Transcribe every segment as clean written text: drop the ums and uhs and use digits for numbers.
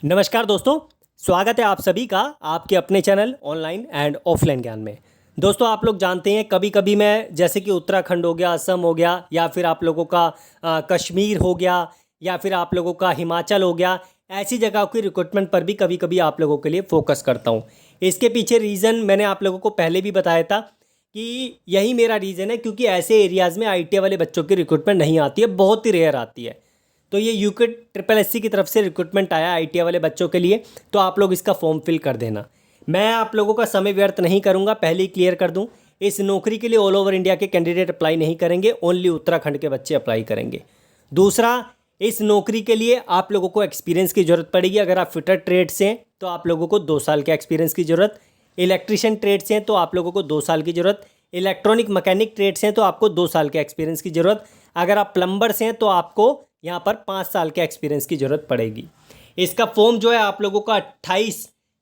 नमस्कार दोस्तों। स्वागत है आप सभी का आपके अपने चैनल ऑनलाइन एंड ऑफलाइन ज्ञान में। दोस्तों, आप लोग जानते हैं कभी कभी मैं जैसे कि उत्तराखंड हो गया, असम हो गया, या फिर आप लोगों का कश्मीर हो गया, या फिर आप लोगों का हिमाचल हो गया, ऐसी जगहों की रिक्रूटमेंट पर भी कभी कभी आप लोगों के लिए फोकस करता हूँ। इसके पीछे रीज़न मैंने आप लोगों को पहले भी बताया था कि यही मेरा रीज़न है, क्योंकि ऐसे एरियाज़ में आईटीआई वाले बच्चों की रिक्रूटमेंट नहीं आती है, बहुत ही रेयर आती है। तो ये यूके ट्रिपल एससी की तरफ से रिक्रूटमेंट आया आईटीआई वाले बच्चों के लिए, तो आप लोग इसका फॉर्म फिल कर देना। मैं आप लोगों का समय व्यर्थ नहीं करूंगा, पहले ही क्लियर कर दूं, इस नौकरी के लिए ऑल ओवर इंडिया के कैंडिडेट अप्लाई नहीं करेंगे, ओनली उत्तराखंड के बच्चे अप्लाई करेंगे। दूसरा, इस नौकरी के लिए आप लोगों को एक्सपीरियंस की ज़रूरत पड़ेगी। अगर आप फिटर ट्रेड से हैं तो आप लोगों को 2 साल के एक्सपीरियंस की ज़रूरत, इलेक्ट्रिशियन ट्रेड से हैं तो आप लोगों को 2 साल की ज़रूरत, इलेक्ट्रॉनिक मैकेनिक ट्रेड से हैं तो आपको 2 साल के एक्सपीरियंस की ज़रूरत, अगर आप प्लम्बर से हैं तो आपको यहाँ पर 5 साल के एक्सपीरियंस की ज़रूरत पड़ेगी। इसका फॉर्म जो है आप लोगों का 28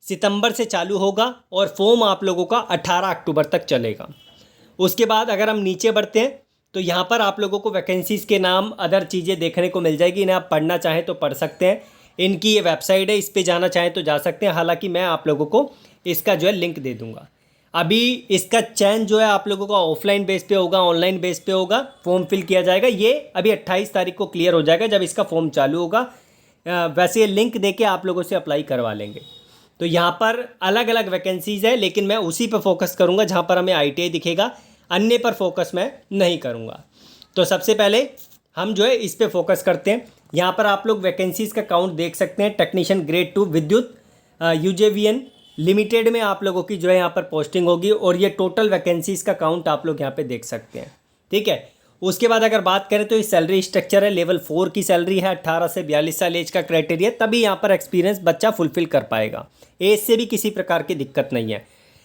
सितंबर से चालू होगा और फॉर्म आप लोगों का 18 अक्टूबर तक चलेगा। उसके बाद अगर हम नीचे बढ़ते हैं तो यहाँ पर आप लोगों को वैकेंसीज़ के नाम, अदर चीज़ें देखने को मिल जाएगी। इन्हें आप पढ़ना चाहें तो पढ़ सकते हैं। इनकी ये वेबसाइट है, इस पर जाना चाहें तो जा सकते हैं। हालांकि मैं आप लोगों को इसका जो है लिंक दे दूँगा। अभी इसका चयन जो है आप लोगों का ऑफलाइन बेस पे होगा, ऑनलाइन बेस पे होगा, फॉर्म फिल किया जाएगा। ये अभी 28 तारीख को क्लियर हो जाएगा जब इसका फॉर्म चालू होगा। वैसे ये लिंक देके आप लोगों से अप्लाई करवा लेंगे। तो यहाँ पर अलग अलग वैकेंसीज़ है, लेकिन मैं उसी पर फोकस करूँगा जहाँ पर हमें आईटीआई दिखेगा, अन्य पर फोकस मैं नहीं करूँगा। तो सबसे पहले हम जो है इस पर फोकस करते हैं। यहाँ पर आप लोग वैकेंसीज़ का काउंट देख सकते हैं। टेक्नीशियन ग्रेड 2 विद्युत यूजेवीएन लिमिटेड में आप लोगों की जो है यहाँ पर पोस्टिंग होगी, और ये टोटल वैकेंसीज़ का काउंट आप लोग यहाँ पे देख सकते हैं। ठीक है। उसके बाद अगर बात करें तो ये सैलरी स्ट्रक्चर है, लेवल 4 की सैलरी है, 18 से 42 साल एज का क्राइटेरिया, तभी यहाँ पर एक्सपीरियंस बच्चा फुलफिल कर पाएगा। एज से भी किसी प्रकार की दिक्कत नहीं है।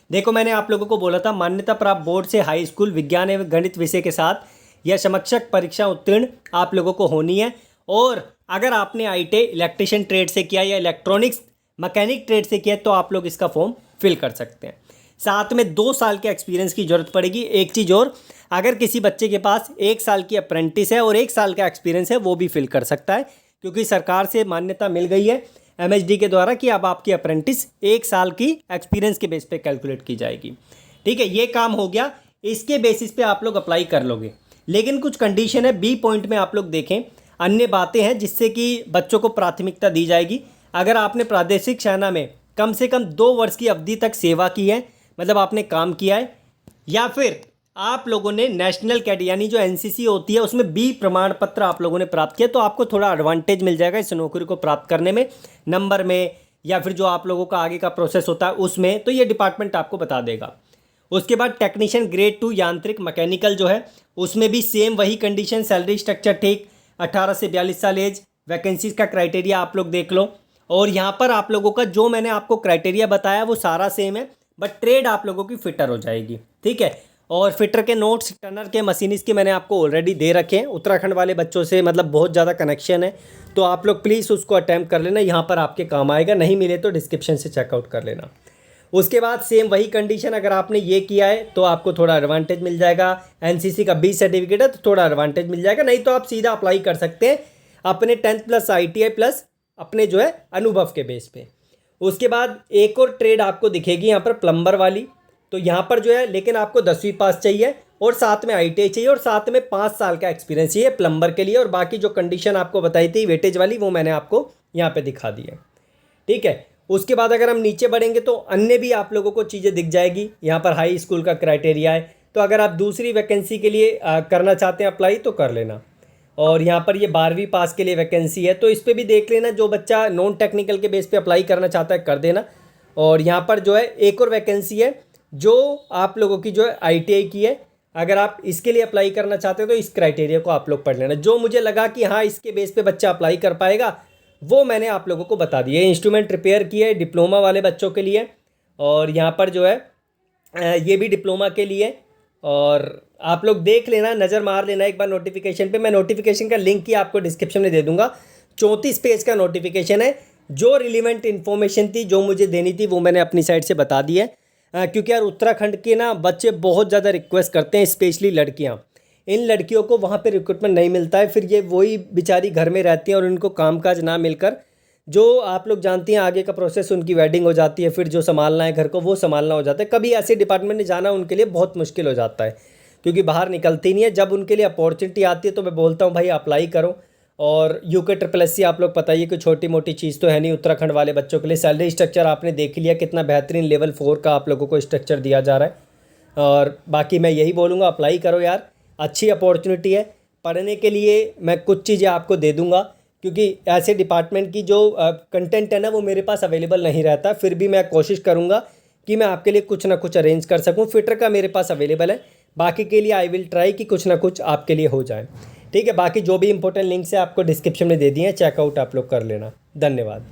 देखो, मैंने आप लोगों को बोला था मान्यता प्राप्त बोर्ड से हाई स्कूल विज्ञान एवं गणित विषय के साथ यह समकक्ष परीक्षा उत्तीर्ण आप लोगों को होनी है। और अगर आपने आईटीआई इलेक्ट्रिशियन ट्रेड से किया या इलेक्ट्रॉनिक्स मैकेनिक ट्रेड से किया तो आप लोग इसका फॉर्म फिल कर सकते हैं। साथ में 2 साल के एक्सपीरियंस की ज़रूरत पड़ेगी। एक चीज़ और, अगर किसी बच्चे के पास 1 साल की अप्रेंटिस है और 1 साल का एक्सपीरियंस है, वो भी फिल कर सकता है, क्योंकि सरकार से मान्यता मिल गई है एमएचडी के द्वारा कि अब आपकी अप्रेंटिस 1 साल की एक्सपीरियंस के बेस पे कैलकुलेट की जाएगी। ठीक है, ये काम हो गया। इसके बेसिस पे आप लोग अप्लाई कर लोगे, लेकिन कुछ कंडीशन है। बी पॉइंट में आप लोग देखें, अन्य बातें हैं जिससे कि बच्चों को प्राथमिकता दी जाएगी। अगर आपने प्रादेशिक सेना में कम से कम 2 वर्ष की अवधि तक सेवा की है, मतलब आपने काम किया है, या फिर आप लोगों ने नेशनल कैडेट यानी जो एनसीसी होती है उसमें बी प्रमाण पत्र आप लोगों ने प्राप्त किया, तो आपको थोड़ा एडवांटेज मिल जाएगा इस नौकरी को प्राप्त करने में, नंबर में, या फिर जो आप लोगों का आगे का प्रोसेस होता है उसमें, तो ये डिपार्टमेंट आपको बता देगा। उसके बाद टेक्नीशियन ग्रेड 2 यांत्रिक मैकेनिकल जो है उसमें भी सेम वही कंडीशन, सैलरी स्ट्रक्चर ठीक, 18 से 42 साल एज, वैकेंसीज का क्राइटेरिया आप लोग देख लो। और यहाँ पर आप लोगों का जो मैंने आपको क्राइटेरिया बताया वो सारा सेम है, बट ट्रेड आप लोगों की फिटर हो जाएगी। ठीक है। और फिटर के नोट्स, टनर के, मशीनिस्ट के मैंने आपको ऑलरेडी दे रखे हैं। उत्तराखंड वाले बच्चों से मतलब बहुत ज़्यादा कनेक्शन है, तो आप लोग प्लीज़ उसको अटैम्प्ट कर लेना, यहाँ पर आपके काम आएगा। नहीं मिले तो डिस्क्रिप्शन से चेकआउट कर लेना। उसके बाद सेम वही कंडीशन, अगर आपने ये किया है तो आपको थोड़ा एडवांटेज मिल जाएगा। एनसीसी का 20 सर्टिफिकेट है तो थोड़ा एडवांटेज मिल जाएगा, नहीं तो आप सीधा अप्लाई कर सकते हैं अपने 10th प्लस आईटीआई प्लस अपने जो है अनुभव के बेस पे। उसके बाद एक और ट्रेड आपको दिखेगी यहाँ पर, प्लम्बर वाली। तो यहाँ पर जो है, लेकिन आपको 10वीं पास चाहिए और साथ में आईटीआई चाहिए और साथ में 5 साल का एक्सपीरियंस चाहिए प्लम्बर के लिए। और बाकी जो कंडीशन आपको बताई थी वेटेज वाली, वो मैंने आपको यहाँ पे दिखा दी है। ठीक है। उसके बाद अगर हम नीचे बढ़ेंगे तो अन्य भी आप लोगों को चीज़ें दिख जाएगी। यहाँ पर हाई स्कूल का क्राइटेरिया है, तो अगर आप दूसरी वैकेंसी के लिए करना चाहते हैं अप्लाई तो कर लेना। और यहाँ पर ये 12वीं पास के लिए वैकेंसी है, तो इस पर भी देख लेना। जो बच्चा नॉन टेक्निकल के बेस पे अप्लाई करना चाहता है कर देना। और यहाँ पर जो है एक और वैकेंसी है जो आप लोगों की जो है आईटीआई की है। अगर आप इसके लिए अप्लाई करना चाहते हो तो इस क्राइटेरिया को आप लोग पढ़ लेना। जो मुझे लगा कि हाँ इसके बेस पे बच्चा अप्लाई कर पाएगा वो मैंने आप लोगों को बता दिया। इंस्ट्रूमेंट रिपेयर की है डिप्लोमा वाले बच्चों के लिए, और यहाँ पर जो है ये भी डिप्लोमा के लिए। और आप लोग देख लेना, नज़र मार लेना एक बार नोटिफिकेशन पे। मैं नोटिफिकेशन का लिंक ही आपको डिस्क्रिप्शन में दे दूंगा। 34 पेज का नोटिफिकेशन है। जो रिलेवेंट इन्फॉर्मेशन थी जो मुझे देनी थी वो मैंने अपनी साइड से बता दी है। क्योंकि यार उत्तराखंड के ना बच्चे बहुत ज़्यादा रिक्वेस्ट करते हैं, स्पेशली लड़कियाँ। इन लड़कियों को वहाँ पे रिक्रूटमेंट नहीं मिलता है, फिर ये वही बेचारी घर में रहती हैं और इनको कामकाज ना मिलकर जो आप लोग जानती हैं आगे का प्रोसेस, उनकी वेडिंग हो जाती है, फिर जो संभालना है घर को वो संभालना हो जाता है। कभी ऐसे डिपार्टमेंट में जाना उनके लिए बहुत मुश्किल हो जाता है, क्योंकि बाहर निकलती नहीं है। जब उनके लिए अपॉर्चुनिटी आती है तो मैं बोलता हूँ भाई अप्लाई करो। और यूके ट्रिपल एस सी आप लोग पता ही है कि छोटी मोटी चीज़ तो है नहीं उत्तराखंड वाले बच्चों के लिए। सैलरी स्ट्रक्चर आपने देख लिया कितना बेहतरीन लेवल 4 का आप लोगों को स्ट्रक्चर दिया जा रहा है। और बाकी मैं यही बोलूँगा, अप्लाई करो यार, अच्छी अपॉर्चुनिटी है। पढ़ने के लिए मैं कुछ चीज़ें आपको दे दूँगा, क्योंकि ऐसे डिपार्टमेंट की जो कंटेंट है ना वो मेरे पास अवेलेबल नहीं रहता। फिर भी मैं कोशिश करूँगा कि मैं आपके लिए कुछ ना कुछ अरेंज कर सकूँ। फिटर का मेरे पास अवेलेबल है, बाकी के लिए आई विल ट्राई कि कुछ ना कुछ आपके लिए हो जाए। ठीक है, बाकी जो भी इंपॉर्टेंट लिंक्स है आपको डिस्क्रिप्शन में दे दिए हैं, चेकआउट आप लोग कर लेना। धन्यवाद।